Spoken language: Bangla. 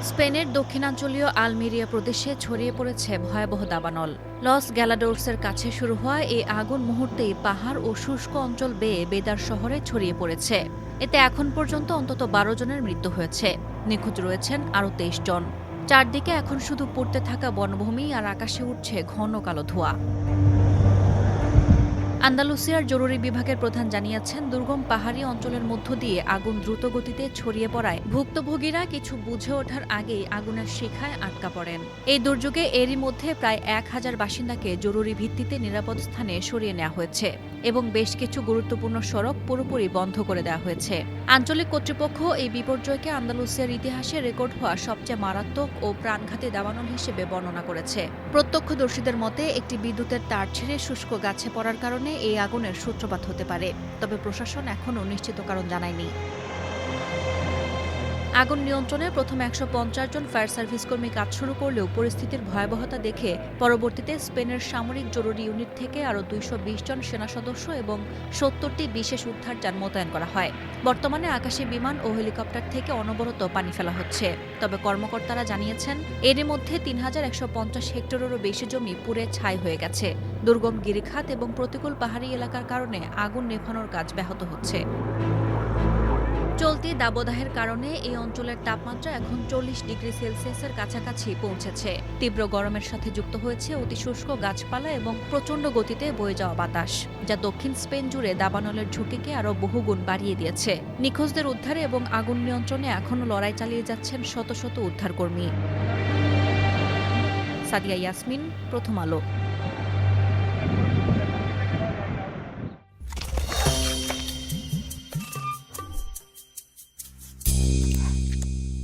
স্পেনের দক্ষিণাঞ্চলীয় আলমেরিয়া প্রদেশে ছড়িয়ে পড়েছে ভয়াবহ দাবানল। লস গ্যালাডোর্সের কাছে শুরু হওয়া এই আগুন মুহূর্তেই পাহাড় ও শুষ্ক অঞ্চল বেয়ে বেদার শহরে ছড়িয়ে পড়েছে। এতে এখন পর্যন্ত অন্তত ১২ জনের মৃত্যু হয়েছে। নিখোঁজ রয়েছেন আরও ২৩ জন। চারদিকে এখন শুধু পুড়তে থাকা বনভূমি আর আকাশে উঠছে ঘন কালো ধোঁয়া। আন্দালুসিয়ার জরুরি বিভাগের প্রধান জানিয়েছেন, দুর্গম পাহাড়ি অঞ্চলের মধ্য দিয়ে আগুন দ্রুত গতিতে ছড়িয়ে পড়ায় ভুক্তভোগীরা কিছু বুঝে ওঠার আগেই আগুনের শিখায় আটকা পড়েন। এই দুর্যোগে এরই মধ্যে প্রায় ১,০০০ বাসিন্দাকে জরুরি ভিত্তিতে নিরাপদ স্থানে সরিয়ে নেওয়া হয়েছে এবং বেশ কিছু গুরুত্বপূর্ণ সড়ক পুরোপুরি বন্ধ করে দেওয়া হয়েছে। আঞ্চলিক কর্তৃপক্ষ এই বিপর্যয়কে আন্দালুসিয়ার ইতিহাসে রেকর্ড হওয়া সবচেয়ে মারাত্মক ও প্রাণঘাতী দাবানল হিসেবে বর্ণনা করেছে। প্রত্যক্ষদর্শীদের মতে, একটি বিদ্যুতের তার ছিঁড়ে শুষ্ক গাছে পড়ার কারণে এই আগুনের সূত্রপাত হতে পারে, তবে প্রশাসন এখনও নিশ্চিত কারণ জানায়নি। আগুন নিয়ন্ত্রণে প্রথমে ১৫০ জন ফায়ার সার্ভিস কর্মী কাজ শুরু করলেও পরিস্থিতির ভয়াবহতা দেখে পরবর্তীতে স্পেনের সামরিক জরুরি ইউনিট থেকে আরও ২২০ জন সেনা সদস্য এবং ৭০টি বিশেষ উদ্ধারযান মোতায়েন করা হয়। বর্তমানে আকাশে বিমান ও হেলিকপ্টার থেকে অনবরত পানি ফেলা হচ্ছে, তবে কর্মকর্তারা জানিয়েছেন এরই মধ্যে ৩,১৫০ হেক্টরেরও বেশি জমি পুড়ে ছাই হয়ে গেছে। দুর্গম গিরিখাত এবং প্রতিকূল পাহাড়ি এলাকার কারণে আগুন নেভানোর কাজ ব্যাহত হচ্ছে। চলতি দাবদাহের কারণে এই অঞ্চলের তাপমাত্রা এখন ৪০ ডিগ্রি সেলসিয়াসের কাছাকাছি পৌঁছেছে। তীব্র গরমের সাথে যুক্ত হয়েছে অতি শুষ্ক গাছপালা এবং প্রচণ্ড গতিতে বয়ে যাওয়া বাতাস, যা দক্ষিণ স্পেন জুড়ে দাবানলের ঝুঁকিকে আরও বহুগুণ বাড়িয়ে দিয়েছে। নিখোঁজদের উদ্ধারে এবং আগুন নিয়ন্ত্রণে এখনও লড়াই চালিয়ে যাচ্ছেন শত শত উদ্ধারকর্মী। সাদিয়া ইয়াসমিন, প্রথম আলো।